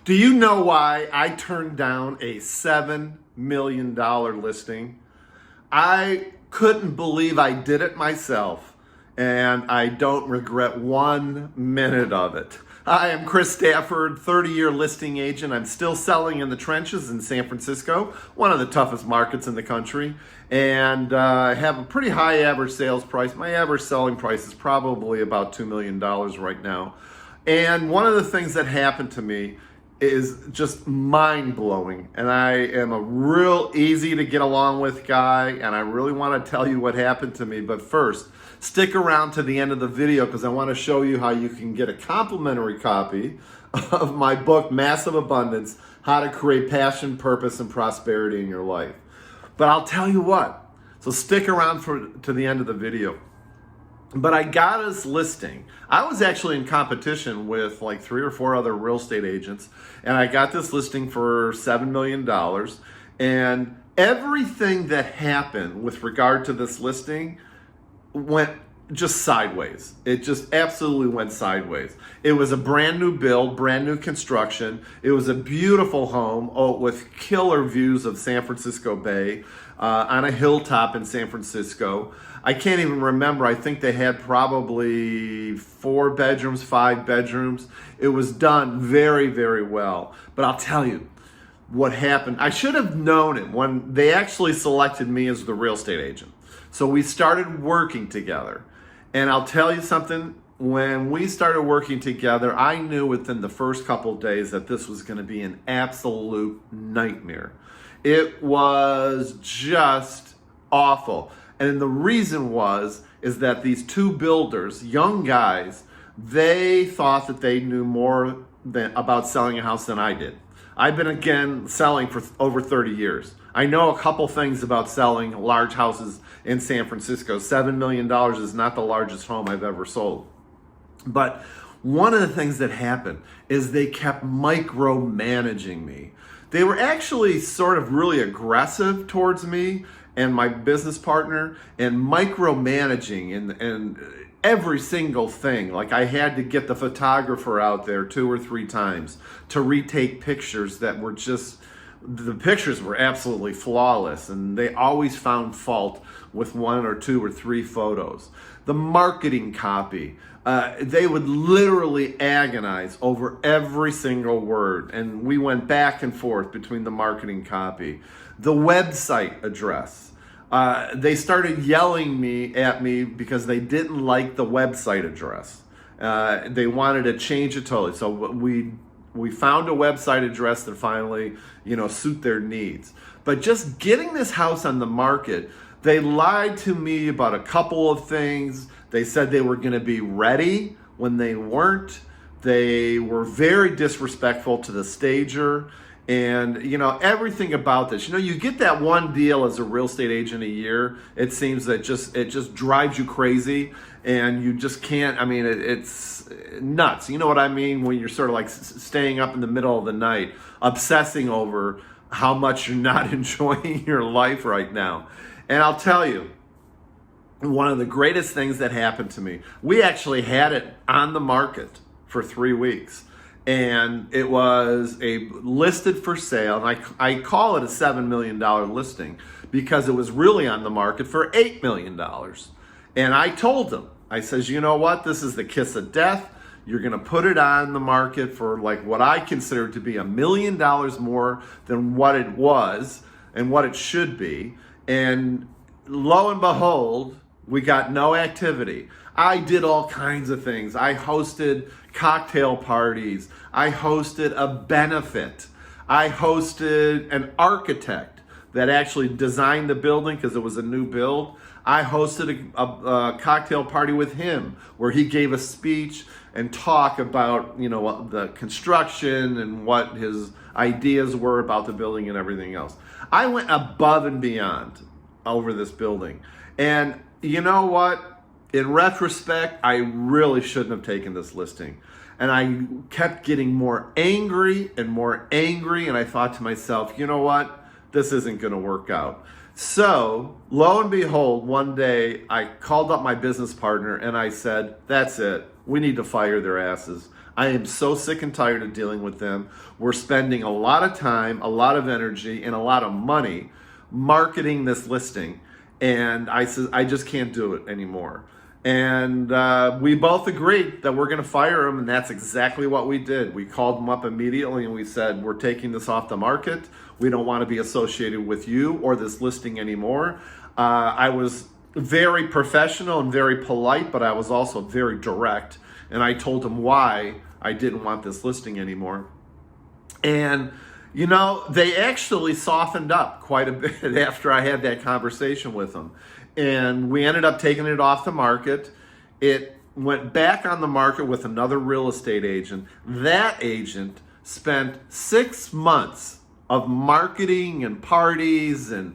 Do you know why I turned down a $7 million listing? I couldn't believe I did it myself, and I don't regret 1 minute of it. I am Chris Stafford, 30-year listing agent. I'm still selling in the trenches in San Francisco, one of the toughest markets in the country, and I have a pretty high average sales price. My average selling price is probably about $2 million right now. And one of the things that happened to me is just mind-blowing, and I am a real easy to get along with guy, and I really want to tell you what happened to me. But first, stick around to the end of the video because I want to show you how you can get a complimentary copy of my book, Massive Abundance: How to Create Passion, Purpose, and Prosperity in Your Life. But I'll tell you what, so stick around to the end of the video. But I got this listing. I was actually in competition with like 3 or 4 other real estate agents, and I got this listing for $7 million. And everything that happened with regard to this listing went just sideways. It just absolutely went sideways. It was a brand new build, brand new construction. It was a beautiful home with killer views of San Francisco Bay on a hilltop in San Francisco. I can't even remember. I think they had probably 4 bedrooms, 5 bedrooms. It was done very, very well. But I'll tell you what happened. I should have known it when they actually selected me as the real estate agent. So we started working together. And I'll tell you something, when we started working together, I knew within the first couple of days that this was going to be an absolute nightmare. It was just awful. And the reason is that these 2 builders, young guys, they thought that they knew more about selling a house than I did. I've been, selling for over 30 years. I know a couple things about selling large houses in San Francisco. $7 million is not the largest home I've ever sold. But one of the things that happened is they kept micromanaging me. They were actually sort of really aggressive towards me and my business partner, and micromanaging and every single thing. Like I had to get the photographer out there 2 or 3 times to retake pictures that were just, the pictures were absolutely flawless, and they always found fault with 1 or 2 or 3 photos. The marketing copy, they would literally agonize over every single word, and we went back and forth between the marketing copy. The website address. They started yelling at me because they didn't like the website address. They wanted to change it totally. So we found a website address that finally, suit their needs. But just getting this house on the market, they lied to me about a couple of things. They said they were going to be ready when they weren't. They were very disrespectful to the stager. And, everything about this, you get that one deal as a real estate agent a year. It seems that it just drives you crazy, and you just can't, it's nuts. You know what I mean? When you're sort of like staying up in the middle of the night, obsessing over how much you're not enjoying your life right now. And I'll tell you, one of the greatest things that happened to me, we actually had it on the market for 3 weeks. And it was listed for sale, and I call it a $7 million listing because it was really on the market for $8 million. And I told them, I says, you know what, this is the kiss of death. You're going to put it on the market for like what I consider to be $1 million more than what it was and what it should be. And lo and behold, we got no activity. I did all kinds of things. I hosted cocktail parties. I hosted a benefit. I hosted an architect that actually designed the building because it was a new build. I hosted a cocktail party with him where he gave a speech and talk about, the construction and what his ideas were about the building and everything else. I went above and beyond over this building. And you know what? In retrospect, I really shouldn't have taken this listing. And I kept getting more angry, and I thought to myself, you know what? This isn't going to work out. So, lo and behold, one day I called up my business partner and I said, that's it. We need to fire their asses. I am so sick and tired of dealing with them. We're spending a lot of time, a lot of energy, and a lot of money marketing this listing. And I said, I just can't do it anymore. And we both agreed that we're going to fire him, and that's exactly what we did. We called him up immediately and we said, we're taking this off the market. We don't want to be associated with you or this listing anymore. I was very professional and very polite, but I was also very direct. And I told him why I didn't want this listing anymore. And, you know, they actually softened up quite a bit after I had that conversation with them. And we ended up taking it off the market. It went back on the market with another real estate agent. That agent spent 6 months of marketing and parties and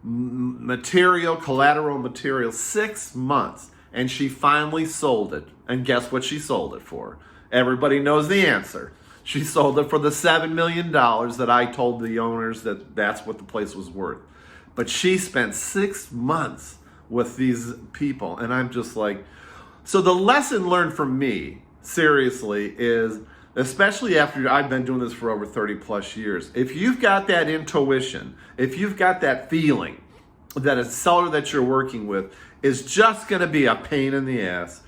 collateral material, 6 months. And she finally sold it. And guess what she sold it for? Everybody knows the answer. She sold it for the $7 million that I told the owners that that's what the place was worth. But she spent 6 months with these people. And I'm just like, so the lesson learned from me, seriously, is, especially after I've been doing this for over 30 plus years, if you've got that intuition, if you've got that feeling that a seller that you're working with is just going to be a pain in the ass,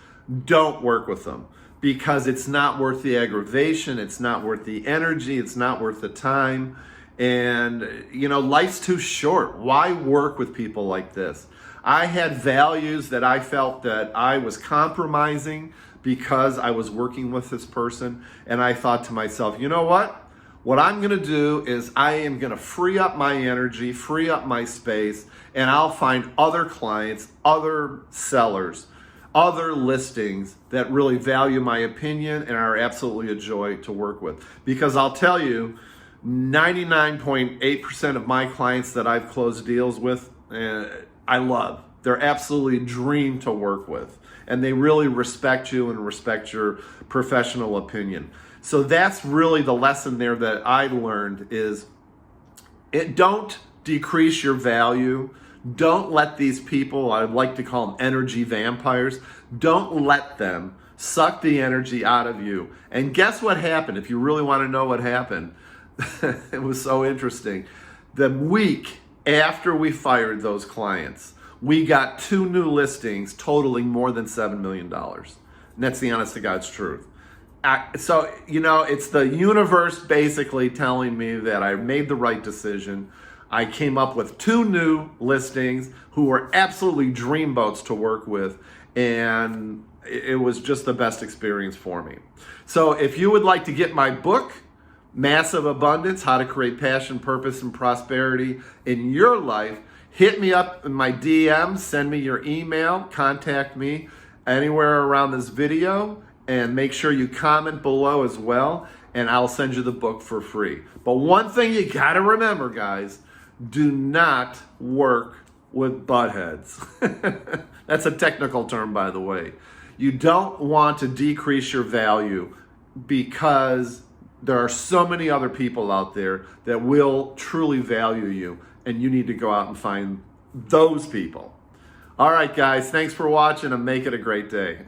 don't work with them, because it's not worth the aggravation, it's not worth the energy, it's not worth the time. And, you know, life's too short. Why work with people like this? I had values that I felt that I was compromising because I was working with this person. And I thought to myself, you know what? What I'm going to do is I am going to free up my energy, free up my space, and I'll find other clients, other sellers, other listings that really value my opinion and are absolutely a joy to work with. Because I'll tell you, 99.8% of my clients that I've closed deals with, I love. They're absolutely a dream to work with. And they really respect you and respect your professional opinion. So that's really the lesson there that I learned is don't decrease your value. Don't let these people, I like to call them energy vampires, don't let them suck the energy out of you. And guess what happened? If you really want to know what happened, it was so interesting. The week after we fired those clients, we got 2 new listings totaling more than $7 million. And that's the honest to God's truth. So, you know, it's the universe basically telling me that I made the right decision. I came up with 2 new listings who were absolutely dreamboats to work with, and it was just the best experience for me. So if you would like to get my book, Massive Abundance, How to Create Passion, Purpose, and Prosperity in Your Life, hit me up in my DMs, send me your email, contact me anywhere around this video, and make sure you comment below as well, and I'll send you the book for free. But one thing you gotta remember, guys, do not work with buttheads. That's a technical term, by the way. You don't want to decrease your value because there are so many other people out there that will truly value you, and you need to go out and find those people. All right, guys, thanks for watching, and make it a great day.